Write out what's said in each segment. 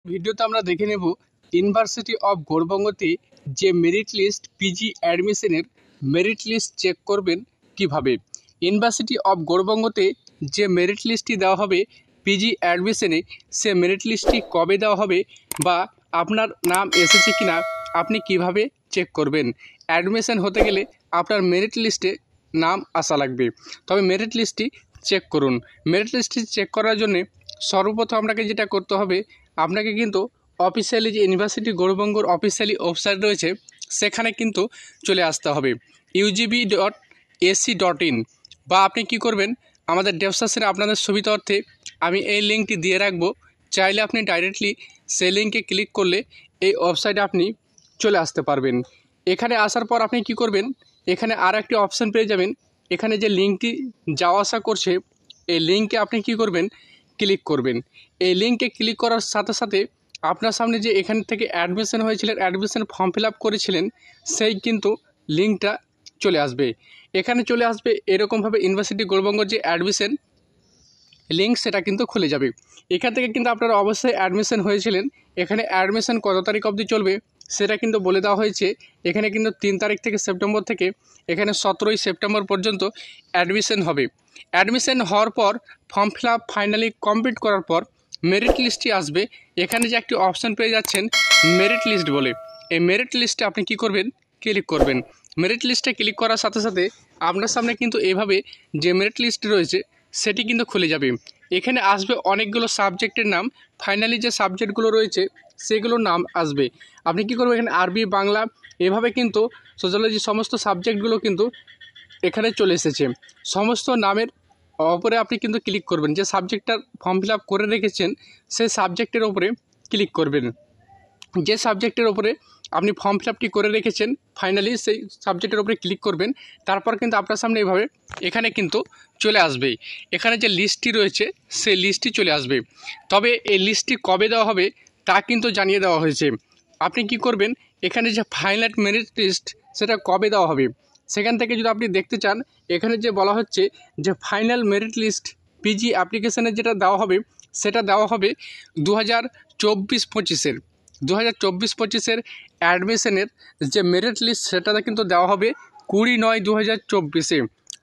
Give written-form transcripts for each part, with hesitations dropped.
ভিডিওতে আমরা দেখে নেব ইউনিভার্সিটি অফ গৌড়বঙ্গতে যে মেরিট লিস্ট পিজি অ্যাডমিশনের মেরিট লিস্ট চেক করবেন কিভাবে। ইউনিভার্সিটি অফ গৌড়বঙ্গতে যে মেরিট লিস্টটি দেওয়া হবে পিজি অ্যাডমিশনে, সে মেরিট লিস্টটি কবে দেওয়া হবে বা আপনার নাম এসেছে কিনা আপনি কিভাবে চেক করবেন। অ্যাডমিশন হতে গেলে আপনার মেরিট লিস্টে নাম আসা লাগবে, তবে মেরিট লিস্টটি চেক করুন। মেরিট লিস্টটি চেক করার জন্যে সর্বপ্রথম আপনাকে যেটা করতে হবে, আপনাকে কিন্তু অফিসিয়ালি যে ইউনিভার্সিটি গৌড়বঙ্গর অফিসিয়ালি ওয়েবসাইট রয়েছে সেখানে কিন্তু চলে আসতে হবে ugb.ac.in, বা আপনি কি করবেন, আমাদের ডেসক্রিপশনে আপনাদের সুবিধার্থে আমি এই লিঙ্কটি দিয়ে রাখবো। চাইলে আপনি ডাইরেক্টলি সেই লিঙ্কে ক্লিক করলে এই ওয়েবসাইটে আপনি চলে আসতে পারবেন। এখানে আসার পর আপনি কি করবেন, এখানে আর একটি অপশান পেয়ে যাবেন। এখানে যে লিঙ্কটি যাওয়া আসা করছে এই লিঙ্কে আপনি কি করবেন, ক্লিক করবেন। এই লিঙ্কে ক্লিক করার সাথে সাথে আপনার সামনে যে এখান থেকে অ্যাডমিশন হয়েছিলেন, অ্যাডমিশন ফর্ম ফিল আপ করেছিলেন, সেই কিন্তু লিঙ্কটা চলে আসবে। এখানে চলে আসবে এরকমভাবে ইউনিভার্সিটি গৌড়বঙ্গর যে অ্যাডমিশন লিঙ্ক সেটা কিন্তু খুলে যাবে। এখান থেকে কিন্তু আপনারা অবশ্যই অ্যাডমিশন হয়েছিলেন। এখানে অ্যাডমিশন কত তারিখ অবধি চলবে সেটা কিন্তু বলে দেওয়া হয়েছে। এখানে কিন্তু 3 তারিখ থেকে সেপ্টেম্বর থেকে এখানে 17ই সেপ্টেম্বর পর্যন্ত অ্যাডমিশন হবে। অ্যাডমিশন হওয়ার পর form fill up finally complete করার পর মেরিট লিস্টটি আসবে। এখানে যে একটি অপশান পেয়ে যাচ্ছেন মেরিট লিস্ট বলে, এই মেরিট লিস্টে আপনি কি করবেন, ক্লিক করবেন। মেরিট লিস্টে ক্লিক করার সাথে সাথে আপনার সামনে কিন্তু এভাবে যে মেরিট লিস্ট রয়েছে সেটি কিন্তু খুলে যাবে। এখানে আসবে অনেকগুলো সাবজেক্টের নাম, ফাইনালি যে সাবজেক্টগুলো রয়েছে সেগুলোর নাম আসবে। আপনি কি করবেন, এখানে আরবি, বাংলা এভাবে কিন্তু সোশ্যোলজি সমস্ত সাবজেক্টগুলো কিন্তু এখানে চলে এসেছে। সমস্ত নামের ওপরে আপনি কিন্তু ক্লিক করবেন। যে সাবজেক্টটার ফর্ম ফিল আপ করে রেখেছেন সেই সাবজেক্টের ওপরে ক্লিক করবেন। যে সাবজেক্টের ওপরে আপনি ফর্ম ফিল আপটি করে রেখেছেন ফাইনালি সেই সাবজেক্টের ওপরে ক্লিক করবেন। তারপর কিন্তু আপনার সামনে এইভাবে এখানে কিন্তু চলে আসবে। এখানে যে লিস্টটি রয়েছে সেই লিস্টটি চলে আসবে। তবে এই লিস্টটি কবে দেওয়া হবে তা কিন্তু জানিয়ে দেওয়া হয়েছে। আপনি কি করবেন, এখানে যে ফাইনাল মেরিট লিস্ট সেটা কবে দেওয়া হবে সেখান থেকে যদি আপনি দেখতে চান, এখানে যে বলা হচ্ছে যে ফাইনাল মেরিট লিস্ট পিজি অ্যাপ্লিকেশানে যেটা দেওয়া হবে সেটা দেওয়া হবে 2024-25-এর 2024-25-এর অ্যাডমিশনের যে মেরিট লিস্ট সেটাতে কিন্তু দেওয়া হবে 20/9/2024-এ,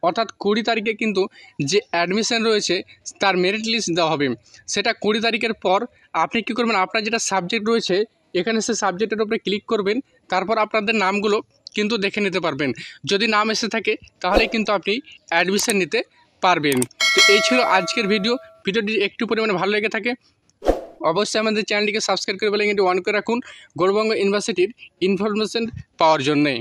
অর্থাৎ 20 তারিখে কিন্তু যে অ্যাডমিশন রয়েছে তার মেরিট লিস্ট দেওয়া হবে। সেটা 20 তারিখের পর আপনি কী করবেন, আপনার যেটা সাবজেক্ট রয়েছে এখানে সে সাবজেক্টের উপরে ক্লিক করবেন। তারপর আপনাদের নামগুলো কিন্তু দেখে নিতে পারবেন। যদি নাম এসে থাকে তাহলে কিন্তু আপনি অ্যাডমিশন নিতে পারবেন। তো এই ছিল আজকের ভিডিওটি একটু পরিমাণে ভালো লেগে থাকে অবশ্যই আমাদের চ্যানেলটিকে সাবস্ক্রাইব করে বেল আইকনটি অন করে রাখুন গৌড়বঙ্গ ইউনিভার্সিটির ইনফরমেশন পাওয়ার জন্যে।